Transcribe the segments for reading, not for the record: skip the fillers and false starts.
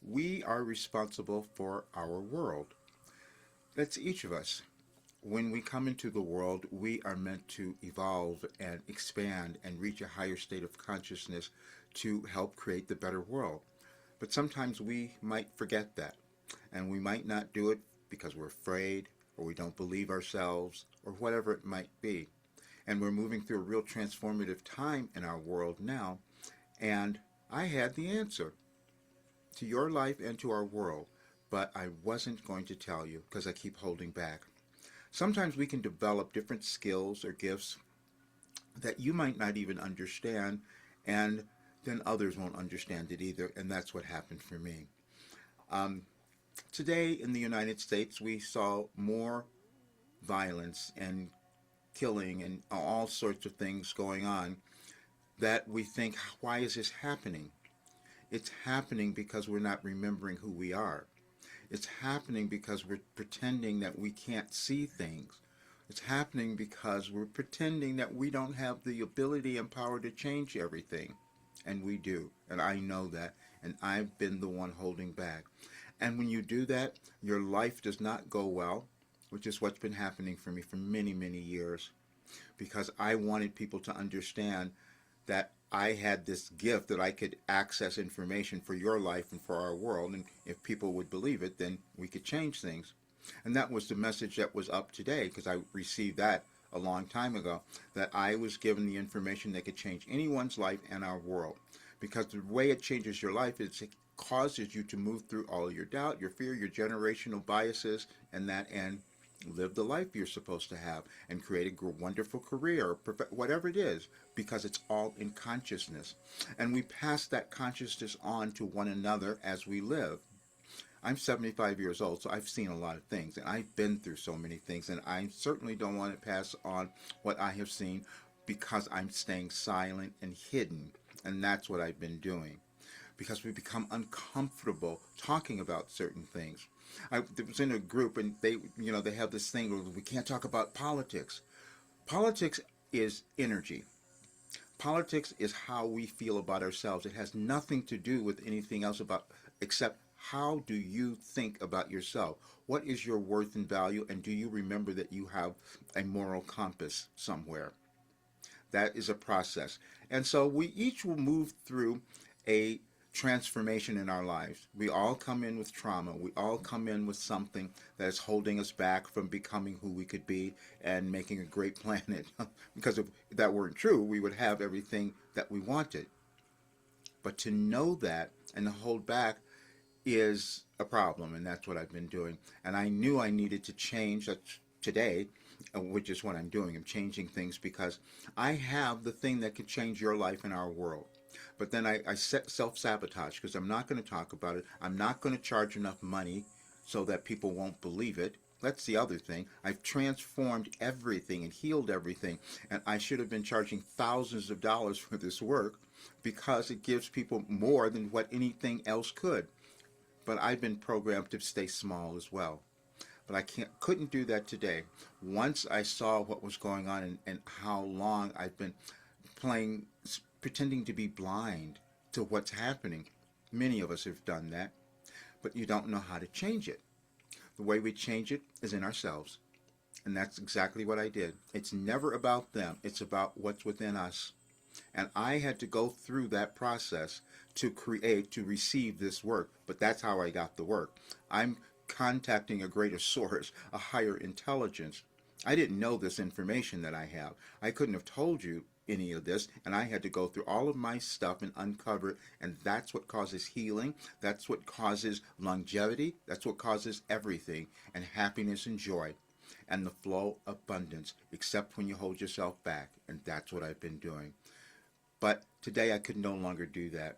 We are responsible for our world. That's each of us. When we come into the world, we are meant to evolve and expand and reach a higher state of consciousness to help create the better world. But sometimes we might forget that, and we might not do it because we're afraid or we don't believe ourselves or whatever it might be. And we're moving through a real transformative time in our world now, and I had the answer to your life and to our world, but I wasn't going to tell you because I keep holding back. Sometimes we can develop different skills or gifts that you might not even understand, and then others won't understand it either, and that's what happened for me. Um, Today in the United States, we saw more violence and killing and all sorts of things going on that we think, why is this happening? It's happening because we're not remembering who we are. It's happening because we're pretending that we can't see things. It's happening because we're pretending that we don't have the ability and power to change everything. And we do. And I know that. And I've been the one holding back. And when you do that, your life does not go well, which is what's been happening for me for many, many years. Because I wanted people to understand that I had this gift that I could access information for your life and for our world. And if people would believe it, then we could change things. And that was the message that was up today, because I received that a long time ago, that I was given the information that could change anyone's life and our world. Because the way it changes your life is it causes you to move through all your doubt, your fear, your generational biases, and that, and live the life you're supposed to have and create a wonderful career, whatever it is, because it's all in consciousness. And we pass that consciousness on to one another as we live. I'm 75 years old, so I've seen a lot of things, and I've been through so many things, and I certainly don't want to pass on what I have seen because I'm staying silent and hidden, and that's what I've been doing. Because we become uncomfortable talking about certain things. I was in a group, and they have this thing where we can't talk about politics. Politics is energy. Politics is how we feel about ourselves. It has nothing to do with anything else about except how do you think about yourself? What is your worth and value, and do you remember that you have a moral compass somewhere? That is a process. And so we each will move through a transformation in our lives. We all come in with trauma. We all come in with something that is holding us back from becoming who we could be and making a great planet. Because if that weren't true, we would have everything that we wanted. But to know that and to hold back is a problem, and that's what I've been doing. And I knew I needed to change that today, which is what I'm doing. I'm changing things because I have the thing that could change your life and our world. But then I set self-sabotage because I'm not going to talk about it. I'm not going to charge enough money so that people won't believe it. That's the other thing. I've transformed everything and healed everything. And I should have been charging thousands of dollars for this work because it gives people more than what anything else could. But I've been programmed to stay small as well. But I couldn't do that today. Once I saw what was going on and how long I've been playing, pretending to be blind to what's happening. Many of us have done that, but you don't know how to change it. The way we change it is in ourselves. And that's exactly what I did. It's never about them. It's about what's within us. And I had to go through that process to create, to receive this work. But that's how I got the work. I'm contacting a greater source, a higher intelligence. I didn't know this information that I have. I couldn't have told you any of this, and I had to go through all of my stuff and uncover it, and that's what causes healing. That's what causes longevity. That's what causes everything, and happiness and joy, and the flow of abundance, except when you hold yourself back, and that's what I've been doing. But today I could no longer do that.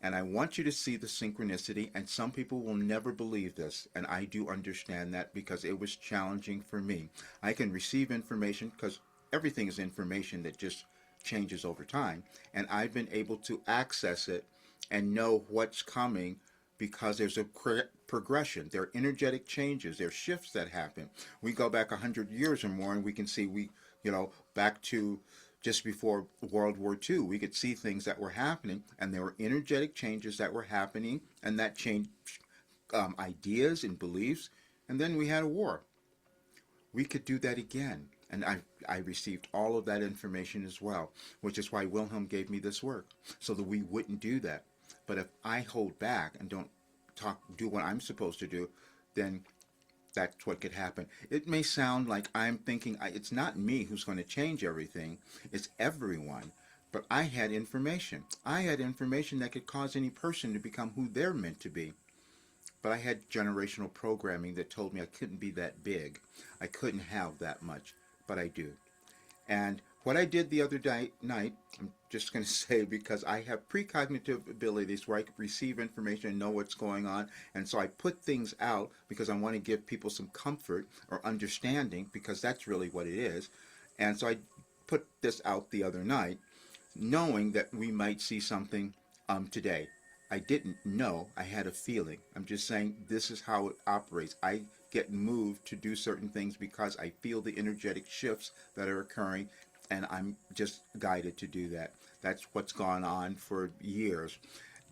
And I want you to see the synchronicity, and some people will never believe this, and I do understand that because it was challenging for me. I can receive information because everything is information that just changes over time, and I've been able to access it and know what's coming because there's a progression. There are energetic changes. There are shifts that happen. We go back 100 years or more, and we can see back to just before World War II. We could see things that were happening, and there were energetic changes that were happening, and that changed ideas and beliefs. And then we had a war. We could do that again. And I received all of that information as well, which is why Wilhelm gave me this work, so that we wouldn't do that. But if I hold back and don't do what I'm supposed to do, then that's what could happen. It may sound like I'm thinking it's not me who's going to change everything, it's everyone. But I had information. I had information that could cause any person to become who they're meant to be. But I had generational programming that told me I couldn't be that big. I couldn't have that much. But I do. And what I did the other night, I'm just going to say, because I have precognitive abilities where I can receive information and know what's going on. And so I put things out because I want to give people some comfort or understanding, because that's really what it is. And so I put this out the other night, knowing that we might see something today. I didn't know. I had a feeling. I'm just saying this is how it operates. I get moved to do certain things because I feel the energetic shifts that are occurring, and I'm just guided to do that. That's what's gone on for years.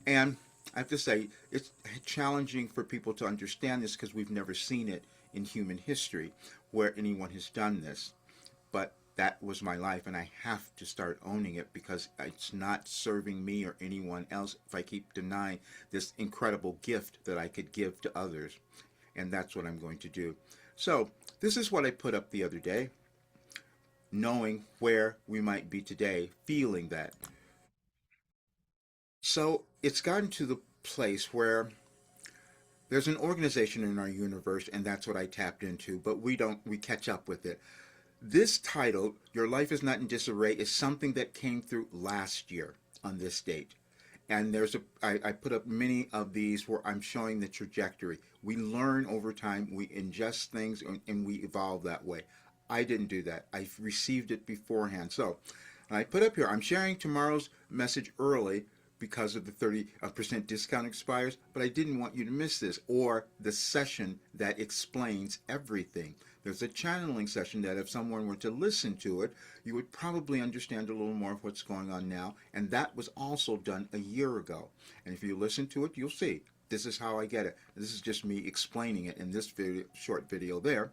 And I have to say, it's challenging for people to understand this because we've never seen it in human history where anyone has done this. But that was my life, and I have to start owning it because it's not serving me or anyone else if I keep denying this incredible gift that I could give to others. And that's what I'm going to do. So this is what I put up the other day, knowing where we might be today, feeling that. So it's gotten to the place where there's an organization in our universe, and that's what I tapped into, but we catch up with it. This title, Your Life is Not in Disarray, is something that came through last year on this date. And I put up many of these where I'm showing the trajectory. We learn over time, we ingest things, and we evolve that way. I didn't do that. I received it beforehand. So I put up here, I'm sharing tomorrow's message early because of the 30% discount expires, but I didn't want you to miss this, or the session that explains everything. There's a channeling session that if someone were to listen to it, you would probably understand a little more of what's going on now, and that was also done a year ago. And if you listen to it, you'll see. This is how I get it. This is just me explaining it in this short video there.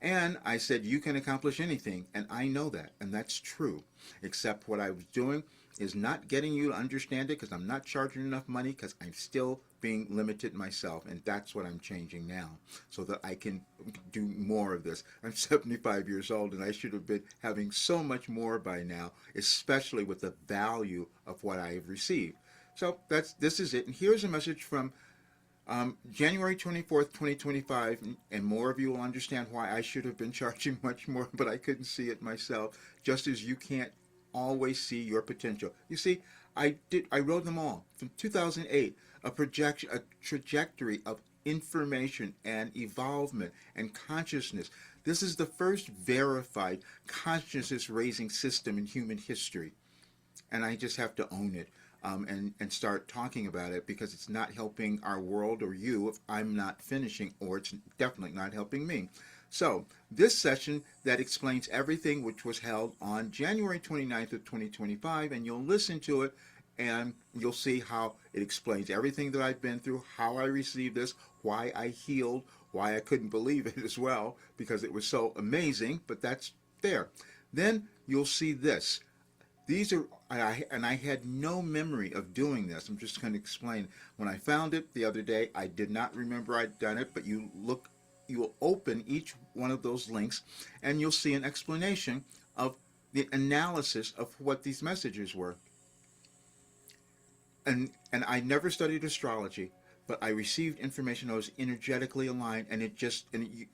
And I said, you can accomplish anything, and I know that, and that's true. Except what I was doing is not getting you to understand it because I'm not charging enough money because I'm still being limited myself, and that's what I'm changing now so that I can do more of this. I'm 75 years old, and I should have been having so much more by now, especially with the value of what I have received. So this is it, and here's a message from January 24th, 2025, and more of you will understand why I should have been charging much more, but I couldn't see it myself, just as you can't always see your potential. You see, I wrote them all from 2008, a trajectory of information and evolvement and consciousness. This is the first verified consciousness raising system in human history, and I just have to own it. And start talking about it because it's not helping our world or you if I'm not finishing, or it's definitely not helping me. So this session that explains everything, which was held on January 29th of 2025, and you'll listen to it and you'll see how it explains everything that I've been through, how I received this, why I healed, why I couldn't believe it as well because it was so amazing, but that's there. Then you'll see this. These are, I had no memory of doing this. I'm just going to explain. When I found it the other day, I did not remember I'd done it, but you'll open each one of those links and you'll see an explanation of the analysis of what these messages were. And I never studied astrology, but I received information that was energetically aligned, and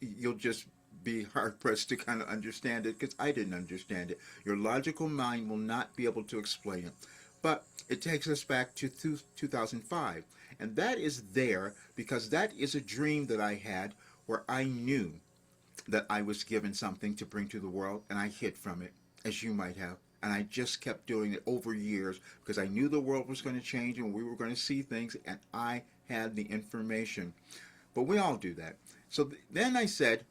you'll just be hard-pressed to kind of understand it because I didn't understand it. Your logical mind will not be able to explain it. But it takes us back to 2005. And that is there because that is a dream that I had where I knew that I was given something to bring to the world, and I hid from it, as you might have. And I just kept doing it over years because I knew the world was going to change and we were going to see things, and I had the information. But we all do that. So then I said,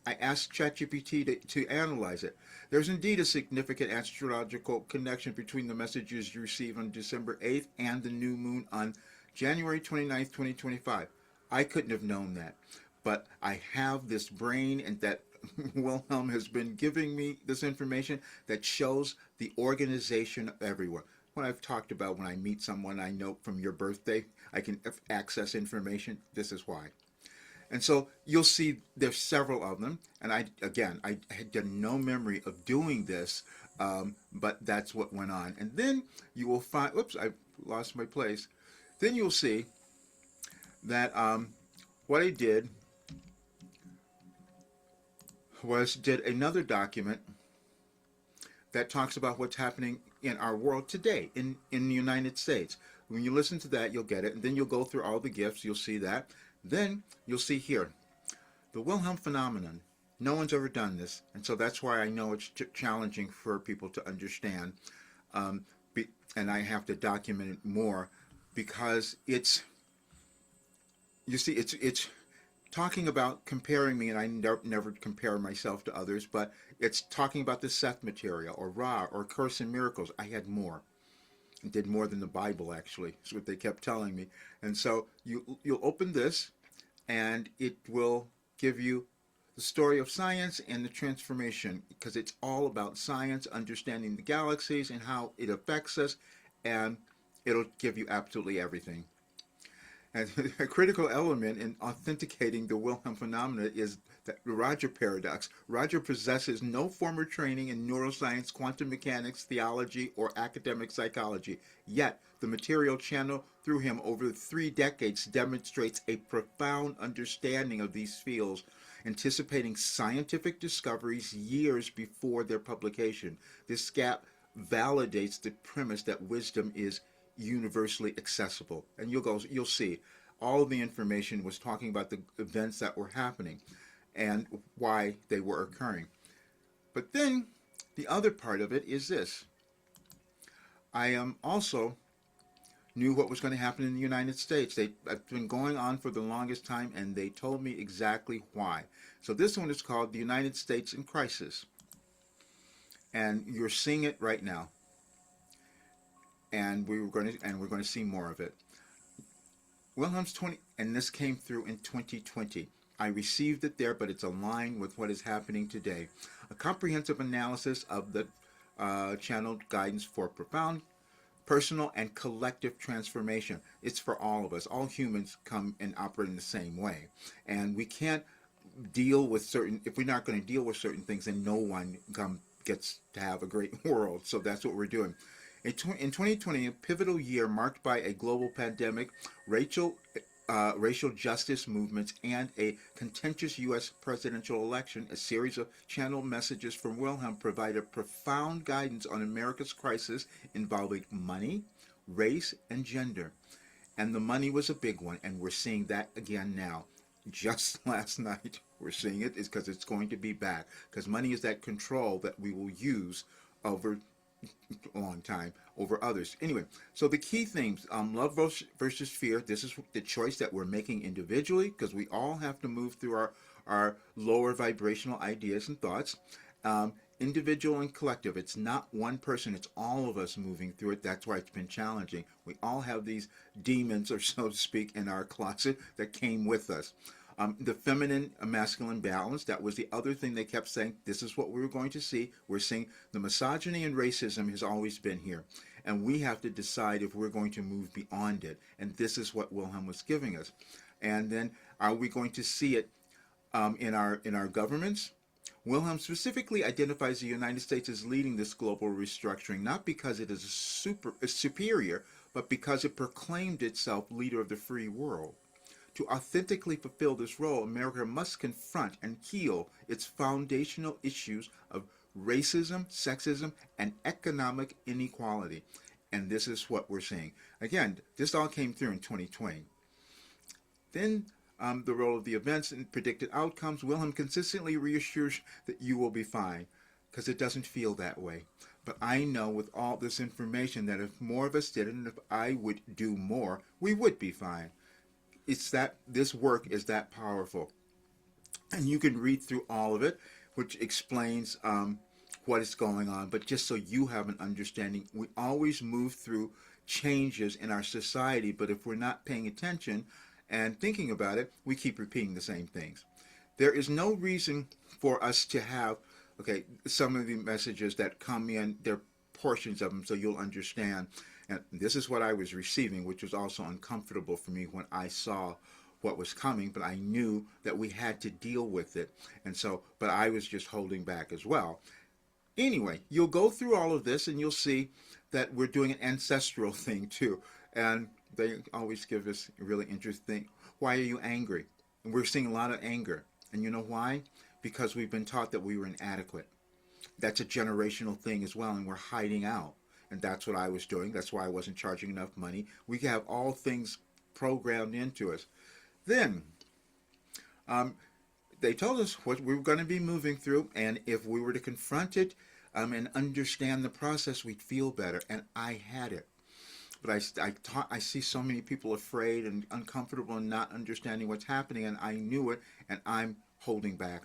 I asked ChatGPT to analyze it. There's indeed a significant astrological connection between the messages you receive on December 8th and the new moon on January 29th, 2025. I couldn't have known that. But I have this brain, and that Wilhelm has been giving me this information that shows the organization of everyone. What I've talked about, when I meet someone I know from your birthday, I can access information. This is why. And so you'll see there's several of them. And I had no memory of doing this, but that's what went on. And then you will find, oops, I lost my place. Then you'll see that what I did was did another document that talks about what's happening in our world today in the United States. When you listen to that, you'll get it. And then you'll go through all the gifts. You'll see that. Then you'll see here, the Wilhelm phenomenon. No one's ever done this. And so that's why I know it's challenging for people to understand. And I have to document it more because it's, you see, it's talking about comparing me, and I never compare myself to others, but it's talking about the Seth material, or Ra, or Curse and Miracles. I had more. I did more than the Bible, actually. That's what they kept telling me. And so you'll open this, and it will give you the story of science and the transformation, because it's all about science, understanding the galaxies and how it affects us, and it'll give you absolutely everything. And a critical element in authenticating the Wilhelm phenomena is the Roger paradox. Roger possesses no former training in neuroscience, quantum mechanics, theology, or academic psychology. Yet, the material channeled through him over 3 decades demonstrates a profound understanding of these fields, anticipating scientific discoveries years before their publication. This gap validates the premise that wisdom is universally accessible. And you'll see all the information was talking about the events that were happening and why they were occurring. But then the other part of it is this. I also knew what was going to happen in the United States. I've been going on for the longest time, and they told me exactly why. So this one is called The United States in Crisis. And you're seeing it right now. And we're going to see more of it. Wilhelm's 20, and this came through in 2020. I received it there, but it's aligned with what is happening today. A comprehensive analysis of the channeled guidance for profound personal and collective transformation. It's for all of us. All humans come and operate in the same way. And we can't deal with if we're not going to deal with certain things, then no one gets to have a great world. So that's what we're doing. In 2020, a pivotal year marked by a global pandemic, racial justice movements, and a contentious U.S. presidential election, a series of channeled messages from Wilhelm provided profound guidance on America's crisis involving money, race, and gender. And the money was a big one, and we're seeing that again now. Just last night, we're seeing it, is because it's going to be back. Because money is that control that we will use over a long time over others. Anyway, so the key themes, love versus fear. This is the choice that we're making individually, because we all have to move through our lower vibrational ideas and thoughts. Individual and collective. It's not one person, it's all of us moving through it. That's why it's been challenging. We all have these demons, or so to speak, in our closet that came with us. The feminine masculine balance, that was the other thing they kept saying. This is what we were going to see. We're seeing the misogyny and racism has always been here. And we have to decide if we're going to move beyond it. And this is what Wilhelm was giving us. And then are we going to see it in our governments? Wilhelm specifically identifies the United States as leading this global restructuring, not because it is superior, but because it proclaimed itself leader of the free world. To authentically fulfill this role, America must confront and heal its foundational issues of racism, sexism, and economic inequality. And this is what we're seeing. Again, this all came through in 2020. Then the role of the events and predicted outcomes. Wilhelm consistently reassures that you will be fine, because it doesn't feel that way. But I know with all this information that if more of us did it, and if I would do more, we would be fine. It's that this work is that powerful. And you can read through all of it, which explains what is going on. But just so you have an understanding, we always move through changes in our society, but if we're not paying attention and thinking about it, we keep repeating the same things. There is no reason for us to have, okay, some of the messages that come in, there are portions of them so you'll understand. And this is what I was receiving, which was also uncomfortable for me when I saw what was coming, but I knew that we had to deal with it. And so, but I was just holding back as well. Anyway, you'll go through all of this and you'll see that we're doing an ancestral thing too. And they always give us a really interesting, why are you angry? And we're seeing a lot of anger. And you know why? Because we've been taught that we were inadequate. That's a generational thing as well, and we're hiding out. And that's what I was doing. That's why I wasn't charging enough money. We have all things programmed into us. Then they told us what we were going to be moving through, and if we were to confront it and understand the process, we'd feel better. And I had it. But I see so many people afraid and uncomfortable and not understanding what's happening, and I knew it, and I'm holding back.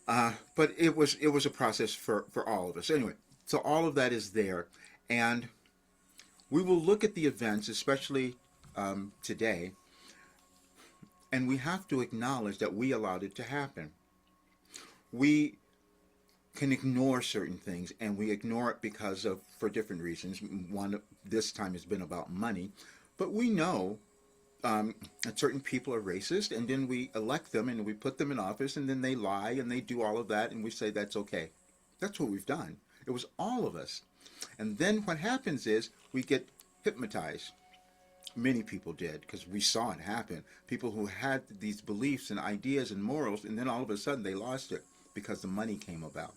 But it was a process for all of us. Anyway, so all of that is there, and we will look at the events, especially today, and we have to acknowledge that we allowed it to happen. We can ignore certain things, and we ignore it because of, for different reasons. One this time has been about money, but we know that certain people are racist, and then we elect them and we put them in office, and then they lie and they do all of that, and we say that's okay. That's what we've done. It was all of us. And then what happens is we get hypnotized. Many people did, because we saw it happen. People who had these beliefs and ideas and morals, and then all of a sudden they lost it because the money came about.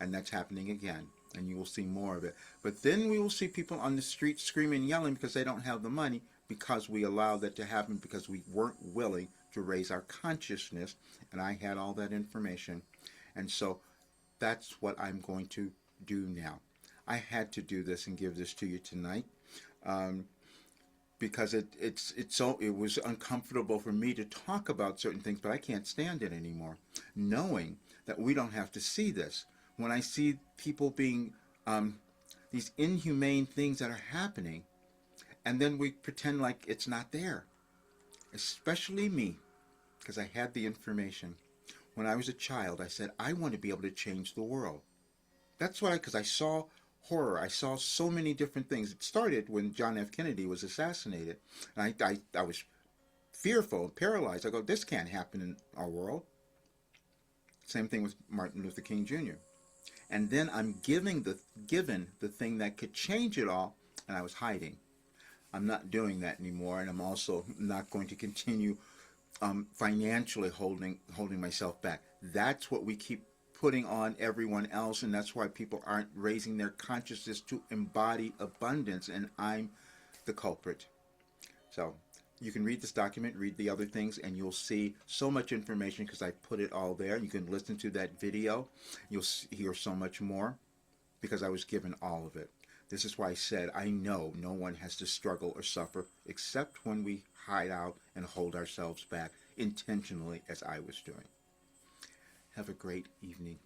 And that's happening again, and you will see more of it. But then we will see people on the street screaming, yelling because they don't have the money, because we allowed that to happen, because we weren't willing to raise our consciousness, and I had all that information. And so that's what I'm going to do now. I had to do this and give this to you tonight. Because it was uncomfortable for me to talk about certain things, but I can't stand it anymore. Knowing that we don't have to see this. When I see people being these inhumane things that are happening, and then we pretend like it's not there. Especially me, because I had the information. When I was a child, I said, I want to be able to change the world. That's why, because I saw horror. I saw so many different things. It started when John F. Kennedy was assassinated. And I was fearful and paralyzed. I go, this can't happen in our world. Same thing with Martin Luther King Jr. And then I'm given the thing that could change it all, and I was hiding. I'm not doing that anymore, and I'm also not going to continue financially holding myself back. That's what we keep putting on everyone else, and that's why people aren't raising their consciousness to embody abundance, and I'm the culprit. So you can read this document, read the other things, and you'll see so much information because I put it all there. You can listen to that video. You'll hear so much more because I was given all of it. This is why I said I know no one has to struggle or suffer except when we hide out and hold ourselves back intentionally, as I was doing. Have a great evening.